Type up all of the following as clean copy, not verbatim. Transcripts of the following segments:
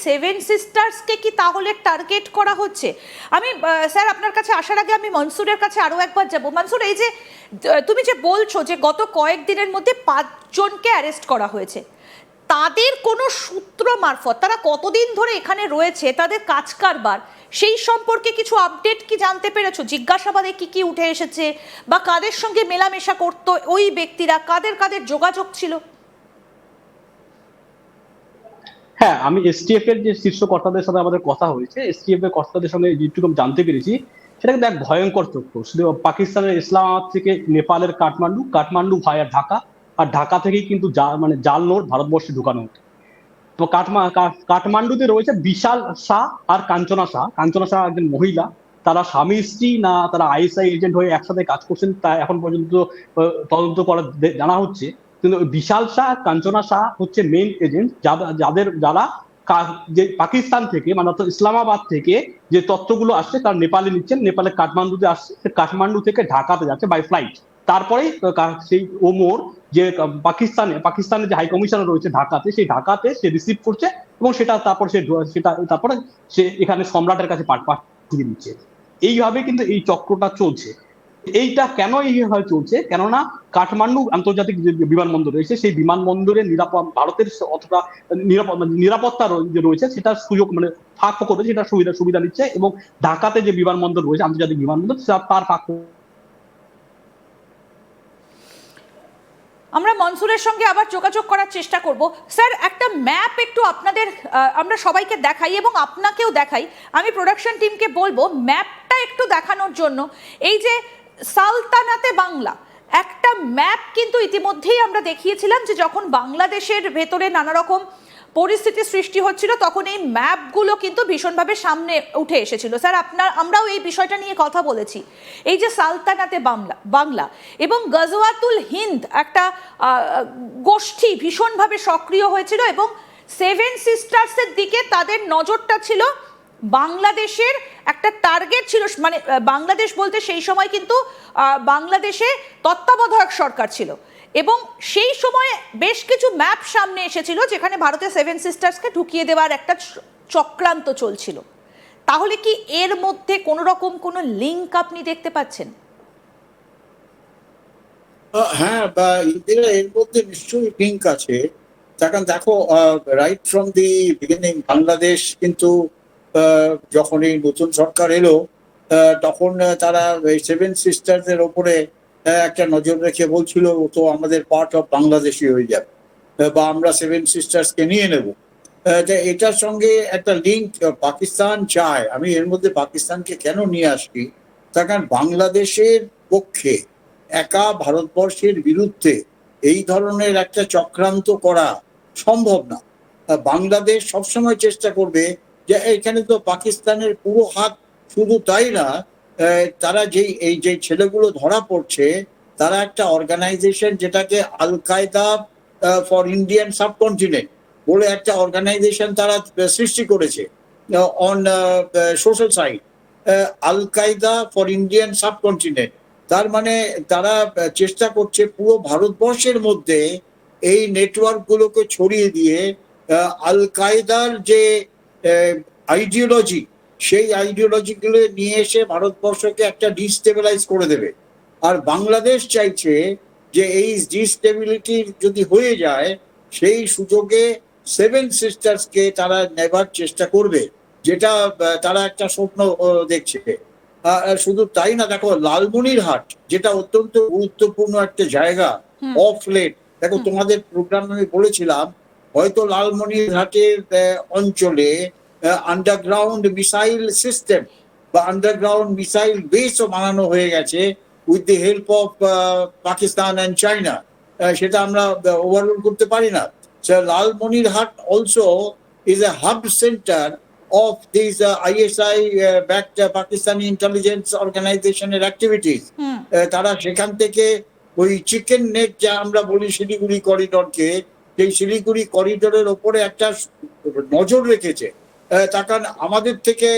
Seven সিস্টার্সকে কি তাহলে target করা হচ্ছে? আমি স্যার আপনার কাছে আসার আগে আমি মনসুরের কাছে আরো একবার যাব। মনসুর, এই যে তুমি যে বলছো যে গত কয়েকদিনের মধ্যে 5 জনকে অ্যারেস্ট করা হয়েছে, তাদের কোনো সূত্র মারফত তারা কতদিন ধরে এখানে রয়েছে, তাদের কাজ কারবার সেই সম্পর্কে কিছু আপডেট কি জানতে পেরেছো? জিজ্ঞাসাবাদে কি কি উঠে এসেছে, বা কাদের সঙ্গে মেলামেশা করতো ওই ব্যক্তিরা, কাদের কাদের যোগাযোগ ছিল? হ্যাঁ, আমি এসটিএফ এর যে শীর্ষ কর্তাদের সাথে আমাদের কথা হয়েছে, এসটিএফ এর কর্তাদের সঙ্গে যেটুকু আমি জানতে পেরেছি সেটা কিন্তু এক ভয়ঙ্কর তথ্য। শুধু পাকিস্তানের ইসলামাবাদ থেকে নেপালের কাঠমান্ডু, কাঠমান্ডু ভায়া ঢাকা, আর ঢাকা থেকেই কিন্তু মানে জাল নোট ভারতবর্ষে ঢুকানো হতো। তো কাঠমান্ডুতে রয়েছে বিশাল শাহ আর কাঞ্চনা শাহ। কাঞ্চনা শাহ একজন মহিলা, তারা স্বামী স্ত্রী না তারা আইএসআই এজেন্ট হয়ে একসাথে কাজ করছেন তা এখন পর্যন্ত তদন্ত করা জানা হচ্ছে। কিন্তু বিশাল শাহ, কাঞ্চনা শাহ হচ্ছে মেইন এজেন্ট, যারা যে পাকিস্তান থেকে মানে অর্থাৎ ইসলামাবাদ থেকে যে তথ্যগুলো আসছে তার নেপালে নিচ্ছেন, নেপালে কাঠমান্ডুতে আসছে, কাঠমান্ডু থেকে ঢাকাতে যাচ্ছে বাই ফ্লাইট। তারপরে সেই ওমর যে পাকিস্তানের যে হাই কমিশনার রয়েছে ঢাকাতে, সেই ঢাকাতে সে রিসিভ করছে এবং তারপরে সে এখানে সম্রাটের কাছে পাঠিয়ে দিচ্ছে। এইভাবে কিন্তু এই চক্রটা চলছে। এইটা কেন এইভাবে চলছে? কেননা কাঠমান্ডু আন্তর্জাতিক যে বিমানবন্দর রয়েছে সেই বিমানবন্দরের ভারতের অতটা নিরাপত্তা রয়েছে সেটা সুযোগ মানে ফাঁক করবে, সেটা সুবিধা নিচ্ছে, এবং ঢাকাতে যে বিমানবন্দর রয়েছে আন্তর্জাতিক বিমানবন্দর তার ফাঁক। আমরা মনসুরের সঙ্গে আবার যোগাযোগ করার চেষ্টা করব। স্যার, একটা ম্যাপ একটু আপনাদের আমরা সবাইকে দেখাই এবং আপনাকেও দেখাই। আমি প্রোডাকশন টিমকে বলবো ম্যাপটা একটু দেখানোর জন্য। এই যে সালতানাতে বাংলা একটা ম্যাপ কিন্তু ইতিমধ্যেই আমরা দেখিয়েছিলাম যে যখন বাংলাদেশের ভেতরে নানা রকম পরিস্থিতি সৃষ্টি হচ্ছিল তখন এই ম্যাপগুলো কিন্তু ভীষণভাবে সামনে উঠে এসেছিল। স্যার, আমরাও এই বিষয়টা নিয়ে কথা বলেছি। এই যে সালতানাতে বাংলা এবং গজওয়াতুল হিন্দ একটা গোষ্ঠী ভীষণভাবে সক্রিয় হয়েছিল এবং সেভেন সিস্টার্সের দিকে তাদের নজরটা ছিল। বাংলাদেশের একটা টার্গেট ছিল, মানে বাংলাদেশ বলতে সেই সময় কিন্তু বাংলাদেশে তত্ত্বাবধায়ক সরকার ছিল এবং সেই সময়ে বেশ কিছু ম্যাপ সামনে এসেছিল যেখানে ভারতের সেভেন সিস্টার্সকে ঢুকিয়ে দেওয়ার একটা চক্রান্ত চলছিল। তাহলে কি এর মধ্যে কোন রকম কোনো লিঙ্ক আপনি দেখতে পাচ্ছেন? হ্যাঁ, ইন্দিরা, এর মধ্যে নিশ্চয়ই লিঙ্ক আছে। কারণ দেখো, right from the beginning Bangladesh কিন্তু যখন এই নতুন সরকার এলো তখন তারা সেভেন সিস্টার্স এর ওপরে একটা নজর রেখে বলছিল তো আমাদের পার্ট অফ বাংলাদেশই হয়ে যাবে বা আমরা সেভেন সিস্টার্সকে নিয়ে নেব। এটার সঙ্গে একটা লিঙ্ক পাকিস্তান চায়। আমি এর মধ্যে পাকিস্তানকে কেন নিয়ে আসছি, তার কারণ বাংলাদেশের পক্ষে একা ভারতবর্ষের বিরুদ্ধে এই ধরনের একটা চক্রান্ত করা সম্ভব না। বাংলাদেশ সবসময় চেষ্টা করবে যে এখানে তো পাকিস্তানের পুরো হাত। শুধু তাই না, তারা এই যে ছেলেগুলো ধরা পড়ছে তারা একটা অর্গানাইজেশন যেটাকে আল কায়দা ফর ইন্ডিয়ান সাবকন্টিনেন্ট বলে একটা অর্গানাইজেশন তারা সৃষ্টি করেছে অন সোশ্যাল সাইট, আল কায়দা ফর ইন্ডিয়ান সাবকন্টিনেন্ট। তার মানে তারা চেষ্টা করছে পুরো ভারতবর্ষের মধ্যে এই নেটওয়ার্ক গুলোকে ছড়িয়ে দিয়ে আল কায়দার যে আইডিওলজি সেই আইডিওলজি গুলো নিয়ে এসে ভারতবর্ষকে একটা ডিস্টেবিলাইজ করে দেবে। আর বাংলাদেশ চাইছে যে এই ডিস্টেবিলিটি যদি হয়ে যায় সেই সুযোগে সেভেন সিস্টার্সকে তারা নেবার চেষ্টা করবে, যেটা তারা একটা স্বপ্ন দেখছে। শুধু তাই না, দেখো লালমনিরহাট যেটা অত্যন্ত গুরুত্বপূর্ণ একটা জায়গা অফ লেট। দেখো তোমাদের প্রোগ্রামে আমি বলেছিলাম হয়তো লালমনিরহাটের অঞ্চলে আন্ডারগ্রাউন্ড মিসাইল সিস্টেম বা আন্ডারগ্রাউন্ড মিসাইল বেসও বানানো হয়ে গেছে with the help of Pakistan and China. সেটা আমরা ওভাররুল করতে পারি না। Lalmonirhat also is a hub centre of these ISI backed Pakistani intelligence organization activities. তারা সেখান থেকে ওই চিকেন নেক যা আমরা বলি শিলিগুড়ি করিডরকে, সেই শিলিগুড়ি করিডোরের ওপরে একটা নজর রেখেছে। তার কারণ আমাদের থেকে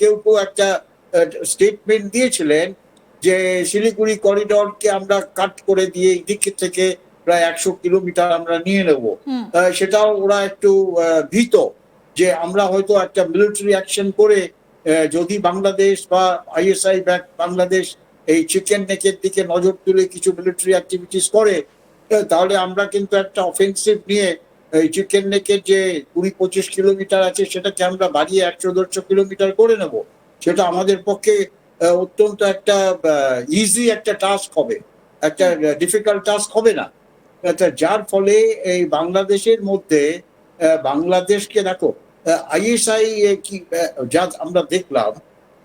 কেউ একটা স্টেটমেন্ট দিয়েছিলেন যে শিলিগুড়ি করিডরকে আমরা কাট করে দিয়ে এই দিক থেকে প্রায় 100 কিলোমিটার আমরা নিয়ে নেব। সেটাও ওরা একটু ভীত। যে আমরা হয়তো একটা মিলিটারি অ্যাকশন করে যদি বাংলাদেশ বা আইএসআই বাংলাদেশ এই চিকেন নেকের দিকে নজর তুলে কিছু মিলিটারি অ্যাক্টিভিটিস করে, তাহলে আমরা কিন্তু একটা অফেন্সিভ নিয়ে এই চিকেন নেকের যে 20-25 কিলোমিটার আছে সেটাকে আমরা বাড়িয়ে 100-150 কিলোমিটার করে নেব। সেটা আমাদের পক্ষে অত্যন্ত একটা ইজি একটা টাস্ক হবে, একটা ডিফিকাল্ট টাস্ক হবে না। যার ফলে এই বাংলাদেশের মধ্যে বাংলাদেশকে দেখো আইএসআই কি যা আমরা দেখলাম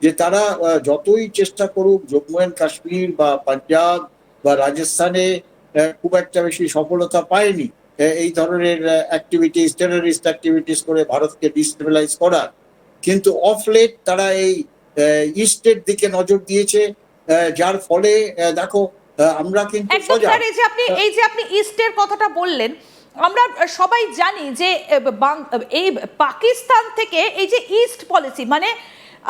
যে তারা যতই চেষ্টা করুক জম্মু অ্যান্ড কাশ্মীর বা পাঞ্জাব বা রাজস্থানে খুব একটা বেশি সফলতা পায়নি এই ধরনের অ্যাক্টিভিটিস, টেররিস্ট অ্যাক্টিভিটিস করে ভারতকে ডিস্টেবিলাইজ করার। কিন্তু অফ লেট তারা এই ইস্টের দিকে নজর দিয়েছে, যার ফলে দেখো আমরা কিন্তু একদম সজাগ। স্যার, এই যে আপনি ইস্টের কথাটা বললেন, আমরা সবাই জানি যে এই পাকিস্তান থেকে এই যে ইস্ট পলিসি, মানে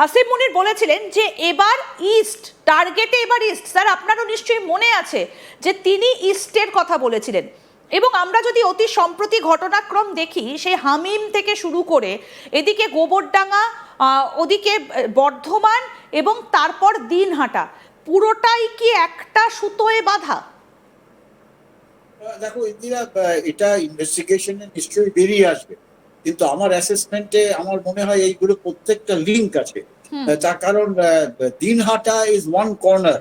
আসিম মুনির বলেছিলেন যে এবার ইস্ট টার্গেটে, এবার ইস্ট। স্যার আপনারও নিশ্চয়ই মনে আছে যে তিনি ইস্টের কথা বলেছিলেন। এবং আমরা যদি অতি সম্প্রতি ঘটনাক্রম দেখি, সেই হামিম থেকে শুরু করে এদিকে গোবরডাঙ্গা, ওদিকে বর্ধমান এবং তারপর দিনহাটা, পুরোটাই কি একটা সুতোয় বাঁধা? দেখো ইন্দিরা, এটা ইনভেস্টিগেশনে নিশ্চয়ই বেরিয়ে আসবে, কিন্তু আমার অ্যাসেসমেন্টে আমার মনে হয় এইগুলো প্রত্যেকটা লিঙ্ক আছে। তার কারণ দিনহাটা ইজ ওয়ান কর্নার,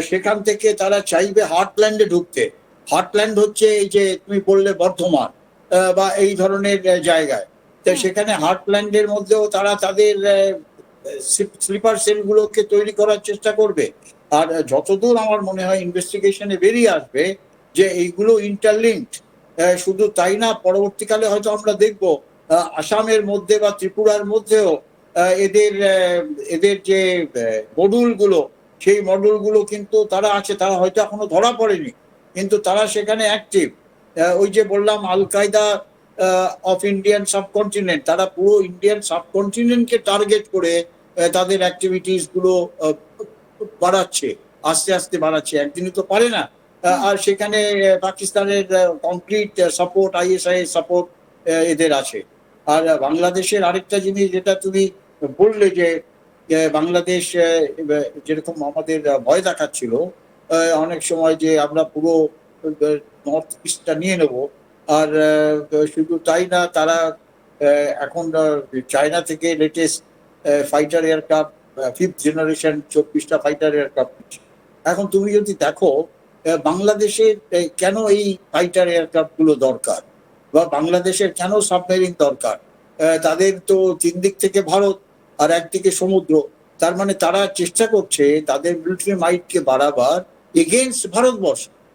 সেখান থেকে তারা চাইবে হার্টল্যান্ডে ঢুকতে। হার্টল্যান্ড হচ্ছে এই যে তুমি বললে বর্ধমান বা এই ধরনের জায়গায়, তো সেখানে হার্টল্যান্ডের মধ্যেও তারা তাদের স্লিপার সেলগুলোকে তৈরি করার চেষ্টা করবে। আর যতদূর আমার মনে হয় ইনভেস্টিগেশনে বেরিয়ে আসবে যে এইগুলো ইন্টারলিঙ্কড। শুধু তাই না, পরবর্তীকালে হয়তো আমরা দেখব আসামের মধ্যে বা ত্রিপুরার মধ্যেও এদের যে মডুলগুলো, সেই মডুলগুলো কিন্তু তারা আছে, তারা হয়তো এখনো ধরা পড়েনি, কিন্তু তারা সেখানে অ্যাক্টিভ। ওই যে বললাম আল কায়দা অফ ইন্ডিয়ান সাবকন্টিনেন্ট, তারা পুরো ইন্ডিয়ান সাবকন্টিনেন্টকে টার্গেট করে তাদের অ্যাক্টিভিটিস গুলো বাড়াচ্ছে, আস্তে আস্তে বাড়াচ্ছে, একদিনই তো পারে না। আর সেখানে পাকিস্তানের কমপ্লিট সাপোর্ট, আইএসআই সাপোর্ট এদের আছে। আর বাংলাদেশের আরেকটা জিনিস যেটা তুমি বললে যে বাংলাদেশ যেরকম আমাদের ভয় দেখাচ্ছিল অনেক সময় যে আমরা পুরো নর্থ ইস্টটা নিয়ে নেব, আর শুধু তাই না, তারা এখন চায়না থেকে latest fighter aircraft 5th generation 24টা ফাইটার এয়ারক্রাফট। এখন তুমি যদি দেখো বাংলাদেশের কেন এই ফাইটার এয়ারক্রাফট গুলো দরকার, বা বাংলাদেশের কেন সাবমেরিন দরকার? তাদের তো 3 দিক থেকে ভারত আর একদিকে সমুদ্র, তার মানে তারা চেষ্টা করছে তাদের মিলিটারি মাইটকে বাড়াবার এগেইনস্ট ভারতবর্ষ।